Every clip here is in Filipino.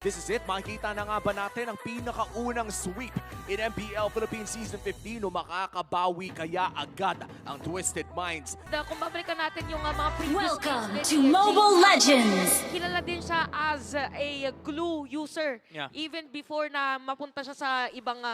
This is it. Makikita na nga ba natin ang pinakaunang sweep in MPL Philippines Season 15 o makakabawi kaya agad ang Twisted Minds? Kung babalikan natin yung mga previous Welcome games, to ni Mobile James, Legends! kilala din siya as a glue user. Yeah. Even before na mapunta siya sa ibang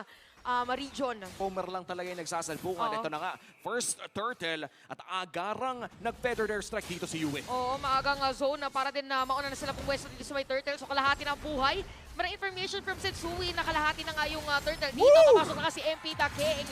region. Homer lang talaga yung nagsasalpungan. Oo. Ito na nga, first turtle at agarang nag-feather their strike dito si Yue. Oo, maagang zone na para din na mauna na sila pumwesto dito sa may turtle. So kalahati ng buhay. May information from Setsui na kalahati na nga yung turtle dito. Papasok na nga si MP The King.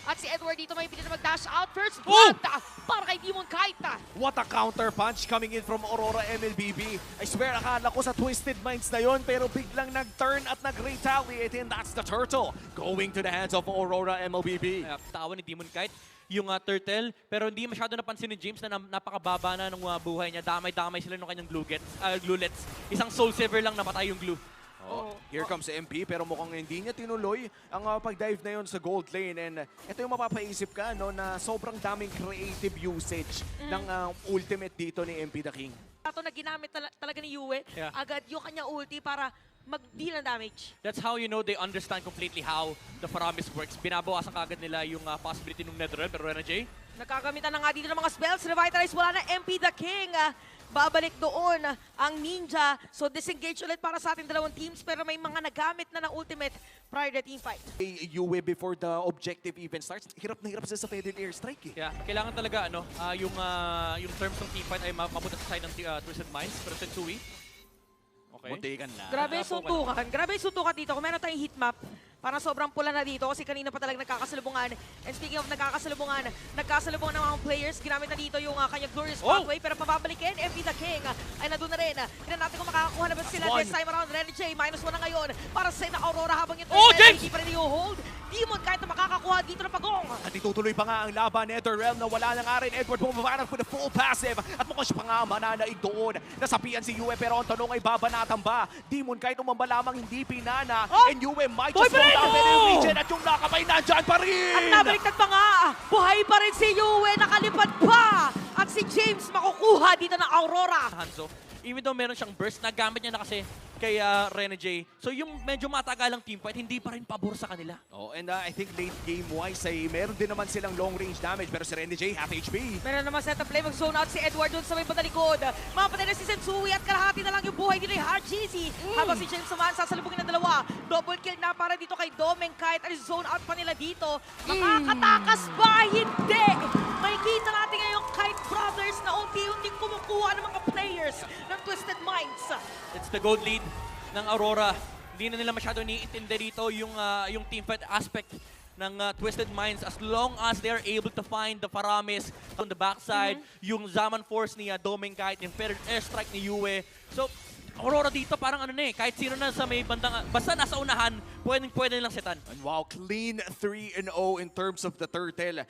At si Edward dito may pinili na mag-dash out. First blood para kay Demon Kite. What a counter punch coming in from Aurora MLBB. I swear, akala ko sa Twisted Minds na yon, pero biglang nag-turn at nag-retaliate, and that's the turtle going to the hands of Aurora MLBB. Tawa ni Demon Kite, yung turtle, pero hindi masyado napansin ni James na napakababa na ng buhay niya. Damay-damay sila ng kanyang glulets. Isang soul saver lang napatay yung glue. Oh, here comes MP, pero mukhang hindi niya tinuloy ang pag-dive na yon sa gold lane. And ito yung mapapaisip ka, no, na sobrang daming creative usage ng ultimate dito ni MP The King. Ito na ginamit talaga ni Yue. Yeah. Agad yung kanya ulti para mag-deal ng damage. That's how you know they understand completely how the Faramis works. Binabawasan kagad nila yung possibility ng Netherrealm, pero Rena J, Nagkagamitan na nga dito ng mga spells. Revitalize, wala na MP The King. Babalik doon ang Ninja. So disengage ulit para sa ating dalawang teams. Pero may mga nagamit na ng ultimate prior to team fight. Yue before the objective even starts, hirap na hirap sila sa feather airstrike eh. yeah, kailangan talaga yung terms ng teamfight ay mapunta sa side ng Twisted Minds, pero Setsui. Okay. Muntikan na. Grabe yung suntukan. Grabe yung suntukan dito. Kung meron tayong heat map, parang sobrang pula na dito kasi kanina pa talagang nagkakasalubungan. And speaking of nagkakasalubungan ng mga players, ginamit na dito yung kanyang glorious pathway. Pero pababalikin, MP The King ay nandun na rin. Tignan natin kung makakakuha na ba sila this time around. Rene J, -1 na ngayon para sa na Aurora habang yung James! hindi pa rin i-hold. Demon kahit na makakakuha dito ng pagong. At itutuloy pa nga ang laban, Netherrealm, na wala na nga rin. Edward bumabanat with a full passive. At mukhang siya pa nga mananaig doon. Nasapian si Yue, pero ang tanong ay babanatan ba? Demon kahit umamba lamang hindi pinana. And Yue might just slow down the region. At yung nakabay nandyan pa rin! At nabaliktad pa nga. Buhay pa rin si Yue. Nakalipad pa. At si James makukuha dito ng Aurora. Hanzo. Even though meron siyang burst, nagamit niya na kasi kay Rene J. So yung medyo matagalang teamfight, hindi pa rin pabor sa kanila. Oh, and I think late game-wise ay meron din naman silang long-range damage. Pero si Rene J, half HP. Meron naman set up play, mag-zone out si Edward dun sa may patalikod. Mapatay na si Setsui at kalahati na lang yung buhay dito ni HardGC. Habang si James naman sasalubungin ng dalawa. Double kill na para dito kay Domeng kahit ay zone out pa nila dito. Makakatakas ba? Hindi! May kita natin ngayong Kite Brothers na unti-unting kumukuha ng mga players ng Twisted Minds. It's the gold lead ng Aurora. Hindi na nila masyado iniintindi dito yung teamfight aspect ng Twisted Minds as long as they are able to find the Faramis on the backside, yung Zaman Force ni Domeng kahit yung feathered airstrike ni Yue. So, Aurora dito parang kahit sino na sa may bandang, basta nasa unahan, pwede nilang setan. And wow, clean 3-0 in terms of the turtle.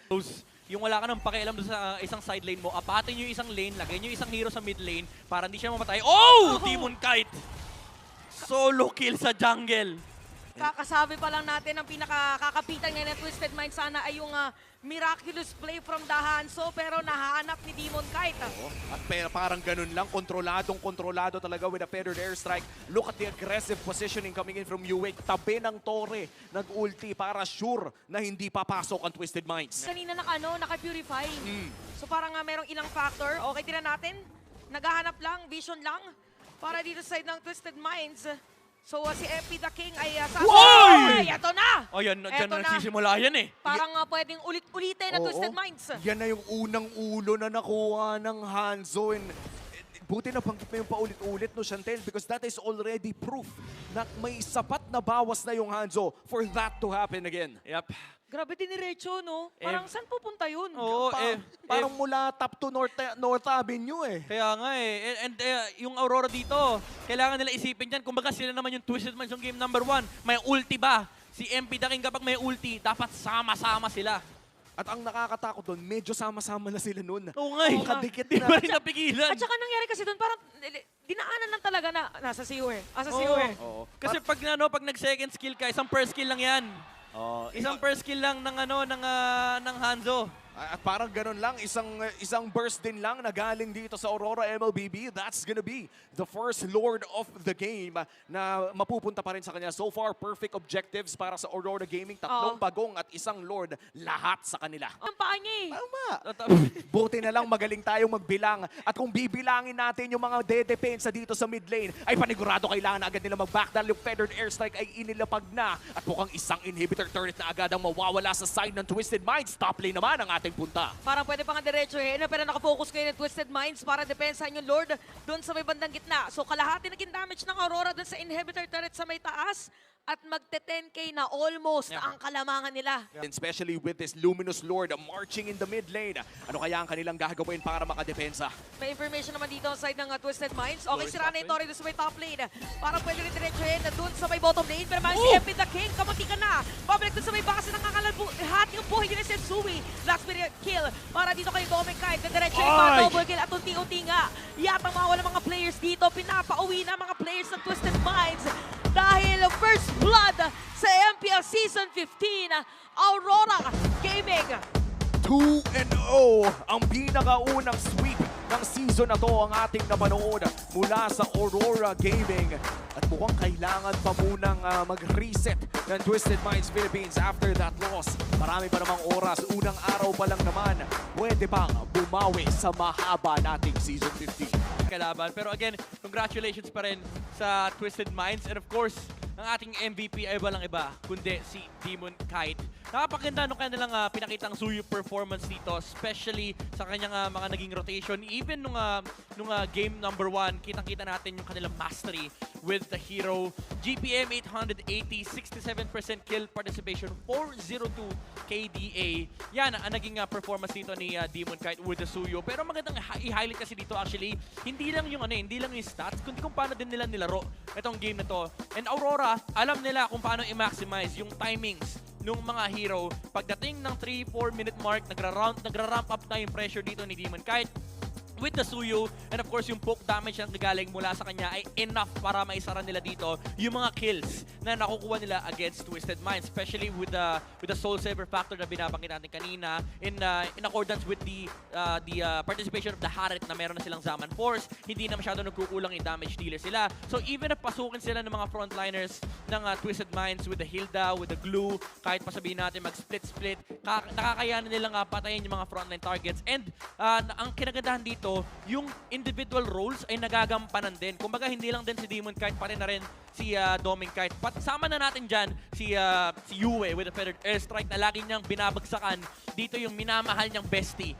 Yung wala ka nang pakialam doon sa isang side lane mo, apatin nyo yung isang lane, lagay nyo yung isang hero sa mid lane para hindi siya mamatay. Oh! Demon Kite! Solo kill sa jungle. Kakasabi pa lang natin ang pinakakakapitan ngayon ng Twisted Minds sana ay yung miraculous play from the Hanzo pero nahanap ni Demon Kite. At parang ganun lang, kontrolado talaga with a feathered airstrike. Look at the aggressive positioning coming in from Yue. Tabi ng Torre, nag-ulti para sure na hindi papasok ang Twisted Minds. Kanina naka-purify. So parang merong ilang factor. Okay, tingnan natin. Naghahanap lang, vision lang para dito sa side ng Twisted Minds. So si MP The King ay Woy! Ito na! Oh, yan, dyan Eto na na. nagsisimula yan eh. Parang pwedeng ulit-ulitin na Oo. Twisted Minds. Yan na yung unang ulo na nakuha ng Hanzo. And buti na banggit mo yung paulit-ulit, no, Chantel, because that is already proof na may sapat na bawas na yung Hanzo for that to happen again. Yep. Grabe diniretso, no? Parang saan pupunta yun? Oo, Parang mula top to North Avenue eh. Kaya nga eh. And yung Aurora dito, kailangan nila isipin dyan. Kumbaga sila naman yung Twisted Minds yung game number 1. May ulti ba? Si MP The King kapag may ulti, dapat sama-sama sila. At ang nakakatakot doon, medyo sama-sama na sila noon. Oo nga eh. Kadikit Di na. ba rin napigilan? At saka nangyari kasi doon, parang dinaanan lang talaga na nasa CU eh. Nasa CU eh. Oo. Kasi pag nag-second skill ka, isang first skill lang yan. Isang first skill lang ng ng Hanzo. At parang ganun lang, isang burst din lang na galing dito sa Aurora MLBB. That's gonna be the first Lord of the game na mapupunta pa rin sa kanya. So far, perfect objectives para sa Aurora Gaming. Tatlong pagong at isang Lord, lahat sa kanila. Ang paa niya eh. Tama. Buti na lang magaling tayong magbilang. At kung bibilangin natin yung mga dedepensa dito sa mid lane, ay panigurado kailangan na agad nila mag-backdown. Yung Feathered Airstrike ay inilapag na. At mukhang isang inhibitor turret na agad ang mawawala sa side ng Twisted Minds. Top lane naman ang ating punta. Parang pwede pa nga diretsuhin, pero nakafocus kayo ng Twisted Minds para depensahan yung Lord doon sa may bandang gitna. So kalahati naging damage ng Aurora doon sa inhibitor turret sa may taas at magte-10k na almost ang kalamangan nila. Especially with this Luminous Lord marching in the mid lane. Ano kaya ang kanilang gagawin para makadepensa? May information naman dito sa side ng Twisted Minds. Okay, sira na yung Tori doon sa may top lane. Parang pwede rin diretsuhin na doon sa may bottom lane. Pero man si MP the King, kamunti ka na. Pabalik doon sa may base ng kakalahat yung buhay din ni Sensui. Last minute kill para dito kay Dominic Kite. Diretso yung mga double kill at unti-unti nga. Yata mawala mga players dito. Pinapauwi na mga players ng Twisted Minds. Dahil first blood sa MPL Season 15, Aurora Gaming. 2-0 ang pinakaunang sweep ng season na to ang ating napanood mula sa Aurora Gaming. At mukhang kailangan pa munang mag-reset ng Twisted Minds Philippines after that loss. Marami pa namang oras, unang araw pa lang naman. Pwede bang bumawi sa mahaba nating Season 15? Kalaban. Pero again, congratulations pa rin sa Twisted Minds. And of course, ang ating MVP ay walang iba, kundi si Demon Kite. Nakapaganda nung kanilang pinakitang Suyu performance dito, especially sa kanyang mga naging rotation. Even nung game number 1, kitang-kita natin yung kanilang mastery with the hero. GPM 880, 67% kill participation, 402 KDA. Yan ang naging performance dito ni Demon Kite with the Suyu. Pero magandang i-highlight kasi dito actually, hindi lang yung stats, kundi kung paano din nila nilaro itong game na to. And Aurora, alam nila kung paano i-maximize yung timings nung mga hero. Pagdating ng 3-4 minute mark, nagra-ramp up na yung pressure dito ni Demon Kite with the Suyu, and of course yung poke damage na nagaling mula sa kanya ay enough para maisara nila dito yung mga kills na nakukuha nila against Twisted Minds, especially with the Soul Saver factor na binabanggit natin kanina in accordance with the participation of the Harit na meron na silang Zaman Force. Hindi na masyado nagkukulang yung damage dealer sila. So even if pasukin sila ng mga frontliners ng Twisted Minds with the Hilda, with the Glue, kahit pa sabihin natin mag-split-split, nakakayanan nilang patayin yung mga frontline targets. And ang kinagandahan dito, yung individual roles ay nagagampanan din. Kumbaga, hindi lang din si Demon Kite, pati na rin si Dominic Kite. Sama na natin dyan si Yue with the Feathered Airstrike na lagi niyang binabagsakan. Dito yung minamahal niyang bestie